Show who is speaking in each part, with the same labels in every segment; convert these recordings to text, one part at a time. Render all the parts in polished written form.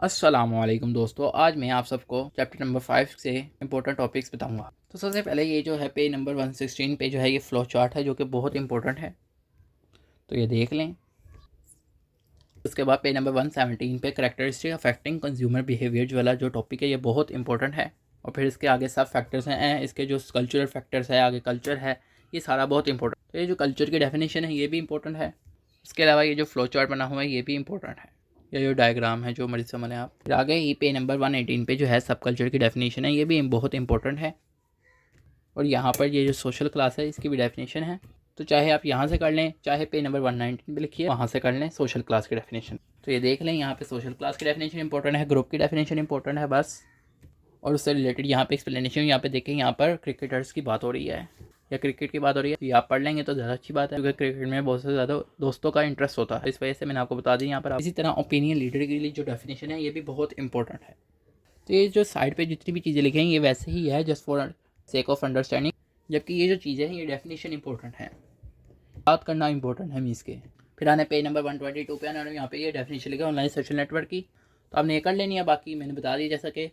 Speaker 1: अस्सलामुअलैकुम दोस्तों, आज मैं आप सबको चैप्टर नंबर 5 से इम्पोर्टेंट टॉपिक्स बताऊंगा। तो सबसे पहले ये जो है पेज नंबर 116 पे जो है ये फ्लो चार्ट है जो कि बहुत इंपॉर्टेंट है, तो ये देख लें। उसके बाद पेज नंबर 117 पे करेक्टरिस्टिक अफेक्टिंग कंज्यूमर बिहेवियर जो वाला जो टॉपिक है ये बहुत इंपॉर्टेंट है। और फिर इसके आगे सब फैक्टर्स हैं, इसके जो कल्चरल फैक्टर्स है, आगे कल्चर है, ये सारा बहुत इंपॉर्टेंट। तो ये जो कल्चर की डेफिनेशन है ये भी इंपॉर्टेंट है। इसके अलावा ये जो फ्लो चार्ट बना हुआ है ये भी इंपॉर्टेंट है, ये जो डायग्राम है जो मर्जी समझ लें आप। फिर आगे ये पे नंबर 118 पे जो है सब कल्चर की डेफिनेशन है, ये भी बहुत इंपॉर्टेंट है। और यहाँ पर ये जो सोशल क्लास है इसकी भी डेफिनेशन है, तो चाहे आप यहाँ से कर लें, चाहे पे नंबर 119 पे लिखिए वहाँ से कर लें सोशल क्लास की डेफिनेशन। तो ये देख लें, यहाँ पे सोशल क्लास की डेफिनेशन इंपॉर्टेंट है, ग्रुप की डेफिनेशन इंपॉर्टेंट है बस। और उससे रिलेटेड यहाँ पे एक्सप्लेनेशन, यहाँ पे देखें, यहाँ पर क्रिकेटर्स की बात हो रही है या क्रिकेट की बात हो रही है, तो ये आप पढ़ लेंगे तो ज़्यादा अच्छी बात है, क्योंकि क्रिकेट में बहुत से ज़्यादा दोस्तों का इंटरेस्ट होता है, इस वजह से मैंने आपको बता दी यहाँ पर। इसी तरह ओपिनियन लीडर के लिए जो डेफिनेशन है ये भी बहुत इंपॉर्टेंट है। तो ये जो साइड पे जितनी भी चीज़ें लिखी हैं ये वैसे ही है, just for sake of understanding, जबकि ये जो चीज़ें हैं ये डेफिनेशन इंपॉर्टेंट है, बात करना इंपॉर्टेंट है मीन्स के। फिर आने पेज नंबर 122 पे आना, यहाँ पे ये डेफिनेशन लिखा है ऑनलाइन सोशल नेटवर्क की, तो आपने ये कर लेनी है। बाकी मैंने बता दिया जैसा कि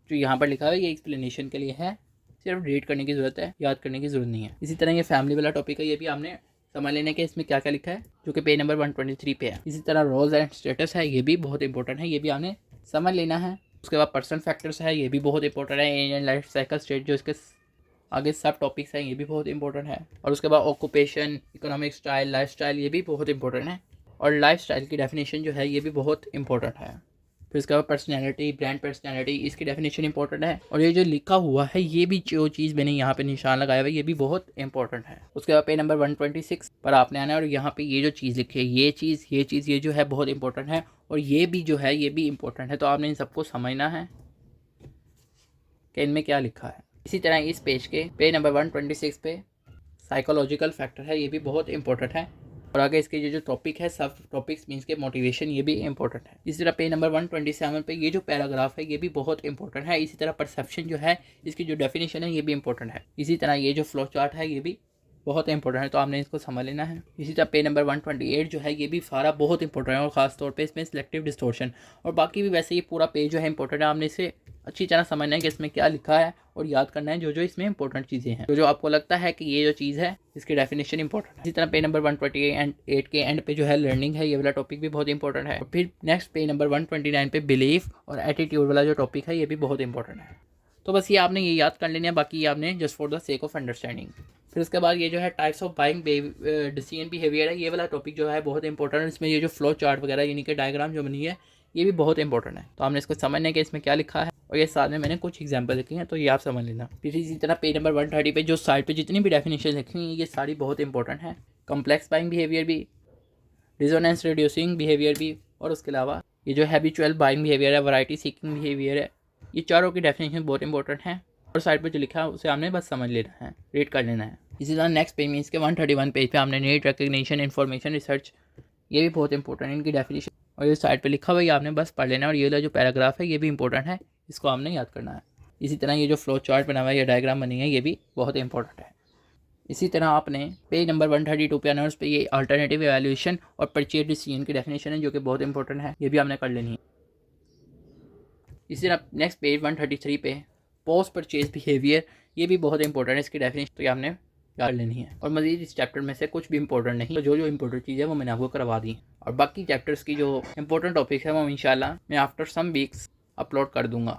Speaker 1: जो यहाँ पर लिखा है ये एक्सप्लेनेशन के लिए है, सिर्फ रीड करने की ज़रूरत है, याद करने की ज़रूरत नहीं है। इसी तरह ये फैमिली वाला टॉपिक है, ये भी आपने समझ लेने के इसमें क्या क्या लिखा है, जो कि पेज नंबर 123 पे है। इसी तरह रोल्स एंड स्टेटस है, ये भी बहुत इंपॉर्टेंट है, ये भी आपने समझ लेना है। उसके बाद पर्सनल फैक्टर्स है, ये भी बहुत इंपॉर्टेंट है। Age and life cycle state जो इसके आगे सब टॉपिक्स हैं ये भी बहुत इंपॉर्टेंट है। और उसके बाद occupation, economic style, life style, ये भी बहुत इंपॉर्टेंट है। और लाइफ स्टाइल की डेफिनेशन जो है ये भी बहुत इंपॉर्टेंट है। फिर उसके बाद पर्सनैलिटी, ब्रांड पर्सनैलिटी, इसकी डेफिनेशन इंपॉर्टेंट है। और ये जो लिखा हुआ है ये भी जो चीज़ मैंने यहाँ पे निशान लगाया हुआ है ये भी बहुत इंपॉर्टेंट है। उसके बाद पे नंबर 126 पर आपने आना है, और यहाँ पे ये जो चीज़ लिखी है ये जो है बहुत इंपॉर्टेंट है, और ये भी जो है ये भी इंपॉर्टेंट है। तो आपने इन सबको समझना है कि इनमें क्या लिखा है। इसी तरह इस पेज के पेज नंबर 126 पे साइकोलॉजिकल फैक्टर है, ये भी बहुत इंपॉर्टेंट है। और आगे इसके जो टॉपिक है सब टॉपिक्स मीन्स के मोटिवेशन, ये भी इंपॉर्टेंट है। इसी तरह पेज नंबर 127 पे ये जो पैराग्राफ है ये भी बहुत इंपॉर्टेंट है। इसी तरह परसेप्शन जो है इसकी जो डेफिनेशन है ये भी इंपॉर्टेंट है। इसी तरह ये जो फ्लो चार्ट है ये भी बहुत इंपॉर्टेंट है, तो आपने इसको समझ लेना है। इसी तरह पेज नंबर 128 जो है ये भी सारा बहुत इंपॉर्टेंट है, और ख़ास तौर पे इसमें सिलेक्टिव डिस्टोर्शन। और बाकी भी वैसे ये पूरा पेज जो है इंपॉर्टेंट है, आपने इसे अच्छी तरह समझना है कि इसमें क्या लिखा है, और याद करना है जो जो इसमें इंपॉर्टेंट चीज़ें हैं, जो जो आपको लगता है कि ये जो चीज़ है इसकी डेफिनेशन इंपॉर्टेंट है। इसी तरह पेज नंबर 128 के एंड पे जो है लर्निंग है, ये वाला टॉपिक भी बहुत इंपॉर्टेंट है। और फिर नेक्स्ट पेज नंबर 129 पे बिलीफ और एटीट्यूड वाला जो टॉपिक है ये भी बहुत इंपॉर्टेंट है। तो बस ये आपने ये याद कर लेना है, बाकी ये आपने just for the sake of understanding. फिर उसके बाद ये जो है types of buying decision behaviour है, ये वाला टॉपिक जो है बहुत इंपॉर्टेंट है। इसमें ये जो फ्लो चार्ट वगैरह यानी कि डायग्राम जो बनी है ये भी बहुत इंपॉर्टेंट है, तो आपने इसको समझना है कि इसमें क्या लिखा है, और ये साथ में मैंने कुछ एग्जांपल लिखे हैं तो ये आप समझ लेना। फिर इसी तरह पेज नंबर 130 पे जो साइड पे जितनी भी डेफिनेशन लिखी हुई है ये सारी बहुत इंपॉर्टेंट है। कम्प्लेक्स बाइंग बिहेवियर भी, डिसोनेंस रिड्यूसिंग बिहेवियर भी, और उसके अलावा ये जो हैबिचुअल बाइंग बिहेवियर है, वैरायटी सीकिंग बिहेवियर है, ये चारों की डेफिनेशन बहुत इंपॉर्टेंट है। और साइड पे जो लिखा है उसे आपने बस समझ लेना है, रीड कर लेना है। इसी तरह नेक्स्ट पेज में इसके 131 पेज पे आपने नीड रिकग्निशन इन्फॉर्मेशन रिसर्च, ये भी बहुत इंपॉर्टेंट है इनकी डेफिनेशन, और ये साइड पे लिखा हुआ है ये आपने बस पढ़ लेना है। और ये वाला जो पैराग्राफ है ये भी इंपॉर्टेंट है, इसको आपने याद करना है। इसी तरह ये जो फ्लो चार्ट बना हुआ है, ये डायग्राम बनी है, ये भी बहुत इंपॉर्टेंट है। इसी तरह आपने पेज नंबर 132 पे आना, उस पर ये अल्टरनेटिव एवेल्यूशन और परचेज डिसीजन की डेफिनेशन है जो कि बहुत इंपॉर्टेंट है, ये भी आपने कर लेनी है। इसी तरह नेक्स्ट पेज 133 पे पोस्ट परचेज बिहेवियर, ये भी बहुत इंपॉर्टेंट है, इसकी डेफिनेशन तो ये आपने याद लेनी है। और मजीद इस चैप्टर में से कुछ भी इंपॉर्टेंट नहीं, तो जो जो इंपॉर्टेंट चीज़ है वो मैंने आपको करवा दी, और बाकी चैप्टर्स की जो इंपॉर्टेंट टॉपिक है वो इंशाल्लाह मैं आफ्टर सम वीक्स अपलोड कर दूंगा।